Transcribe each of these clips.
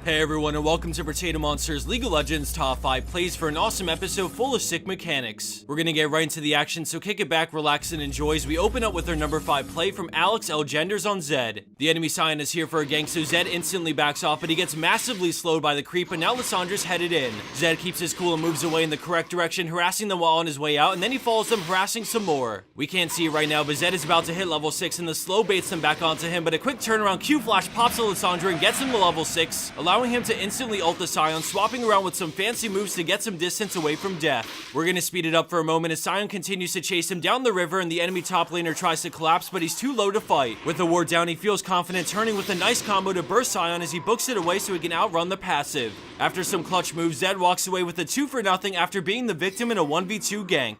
Hey everyone, and welcome to Potato Monsters League of Legends Top 5 Plays for an awesome episode full of sick mechanics. We're gonna get right into the action, so kick it back, relax, and enjoy as we open up with our number 5 play from Alex Elgenders on Zed. The enemy Sion is here for a gank, so Zed instantly backs off, but he gets massively slowed by the creep, and now Lissandra's headed in. Zed keeps his cool and moves away in the correct direction, harassing them while on his way out, and then he follows them, harassing some more. We can't see it right now, but Zed is about to hit level 6, and the slow baits them back onto him, but a quick turnaround Q-Flash pops to Lissandra and gets him to level 6, allowing him to instantly ult the Sion, swapping around with some fancy moves to get some distance away from death. We're gonna speed it up for a moment as Sion continues to chase him down the river and the enemy top laner tries to collapse, but he's too low to fight. With the ward down, he feels confident, turning with a nice combo to burst Sion as he books it away so he can outrun the passive. After some clutch moves, Zed walks away with a 2 for nothing after being the victim in a 1v2 gank.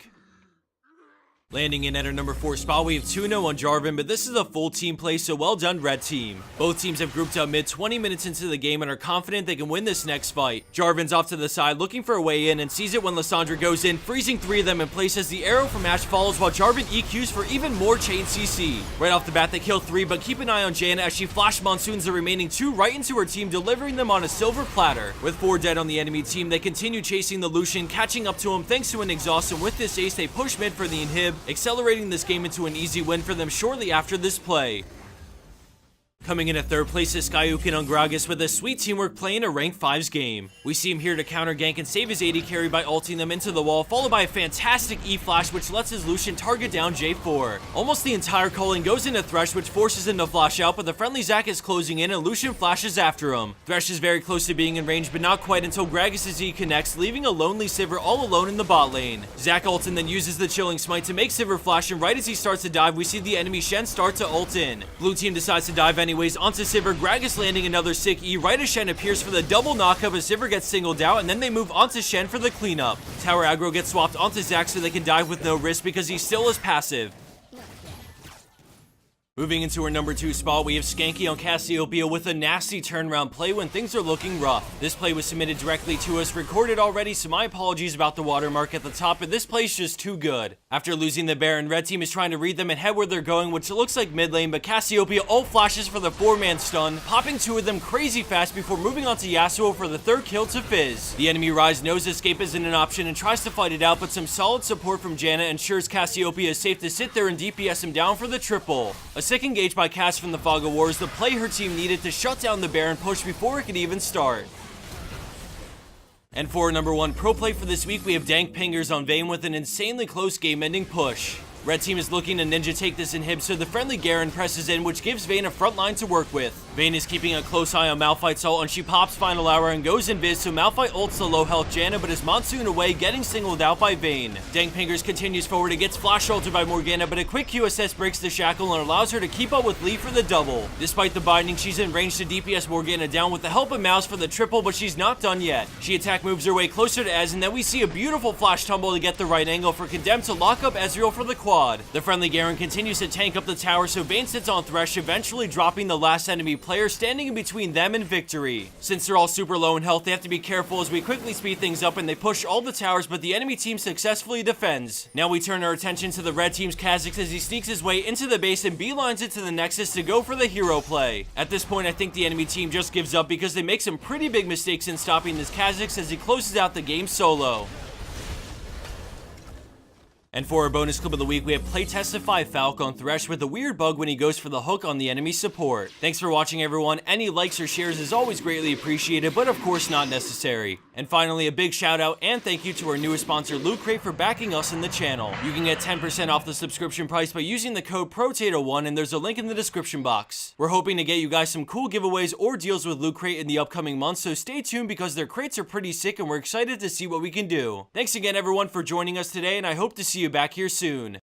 Landing in at our number 4 spot, we have 2-0 on Jarvan, but this is a full team play, so well done, red team. Both teams have grouped up mid 20 minutes into the game and are confident they can win this next fight. Jarvan's off to the side, looking for a way in, and sees it when Lissandra goes in, freezing 3 of them in place as the arrow from Ashe follows while Jarvan EQs for even more chain CC. Right off the bat, they kill 3, but keep an eye on Janna as she flash monsoons the remaining 2 right into her team, delivering them on a silver platter. With 4 dead on the enemy team, they continue chasing the Lucian, catching up to him thanks to an exhaust, and with this ace, they push mid for the inhib, accelerating this game into an easy win for them shortly after this play. Coming in at 3rd place is Skyukin on Gragas with a sweet teamwork playing a rank 5's game. We see him here to counter gank and save his AD carry by ulting them into the wall, followed by a fantastic E-flash which lets his Lucian target down J4. Almost the entire culling goes into Thresh, which forces him to flash out, but the friendly Zac is closing in and Lucian flashes after him. Thresh is very close to being in range, but not quite until Gragas' E connects, leaving a lonely Sivir all alone in the bot lane. Zac ults and then uses the chilling smite to make Sivir flash, and right as he starts to dive, we see the enemy Shen start to ult in. Blue team decides to dive anyways onto Sivir, Gragas landing another sick E right as Shen appears for the double knockup as Sivir gets singled out, and then they move onto Shen for the cleanup. Tower aggro gets swapped onto Zac so they can dive with no risk because he still is passive. Moving into our number 2 spot, we have Skanky on Cassiopeia with a nasty turnaround play when things are looking rough. This play was submitted directly to us, recorded already, so my apologies about the watermark at the top, but this play is just too good. After losing the Baron, red team is trying to read them and head where they're going, which looks like mid lane, but Cassiopeia ult flashes for the 4-man stun, popping 2 of them crazy fast before moving on to Yasuo for the 3rd kill to Fizz. The enemy Ryze knows escape isn't an option and tries to fight it out, but some solid support from Janna ensures Cassiopeia is safe to sit there and DPS him down for the triple. A sick engage by Cass from the Fog of War is the play her team needed to shut down the Baron push before it could even start. And for our number 1 pro play for this week, we have Dank Pingers on Vayne with an insanely close game-ending push. Red team is looking to ninja take this inhib, so the friendly Garen presses in, which gives Vayne a front line to work with. Vayne is keeping a close eye on Malphite's ult, and she pops Final Hour and goes invis, so Malphite ults the low health Janna, but is monsoon away, getting singled out by Vayne. Dank Pingers continues forward and gets flash ulted by Morgana, but a quick QSS breaks the shackle and allows her to keep up with Lee for the double. Despite the binding, she's in range to DPS Morgana down with the help of Mouse for the triple, but she's not done yet. She attack moves her way closer to Ez, and then we see a beautiful flash tumble to get the right angle for Condemned to lock up Ezreal for the quad. The friendly Garen continues to tank up the tower, so Vayne sits on Thresh, eventually dropping the last enemy player, standing in between them and victory. Since they're all super low in health, they have to be careful as we quickly speed things up and they push all the towers, but the enemy team successfully defends. Now we turn our attention to the red team's Kha'Zix as he sneaks his way into the base and beelines it to the Nexus to go for the hero play. At this point, I think the enemy team just gives up because they make some pretty big mistakes in stopping this Kha'Zix as he closes out the game solo. And for our bonus clip of the week, we have Playtestify Falcon on Thresh with a weird bug when he goes for the hook on the enemy support. Thanks for watching, everyone. Any likes or shares is always greatly appreciated, but of course not necessary. And finally, a big shout out and thank you to our newest sponsor, Loot Crate, for backing us in the channel. You can get 10% off the subscription price by using the code PROTATO1, and there's a link in the description box. We're hoping to get you guys some cool giveaways or deals with Loot Crate in the upcoming months, so stay tuned because their crates are pretty sick and we're excited to see what we can do. Thanks again, everyone, for joining us today, and I hope to see you back here soon.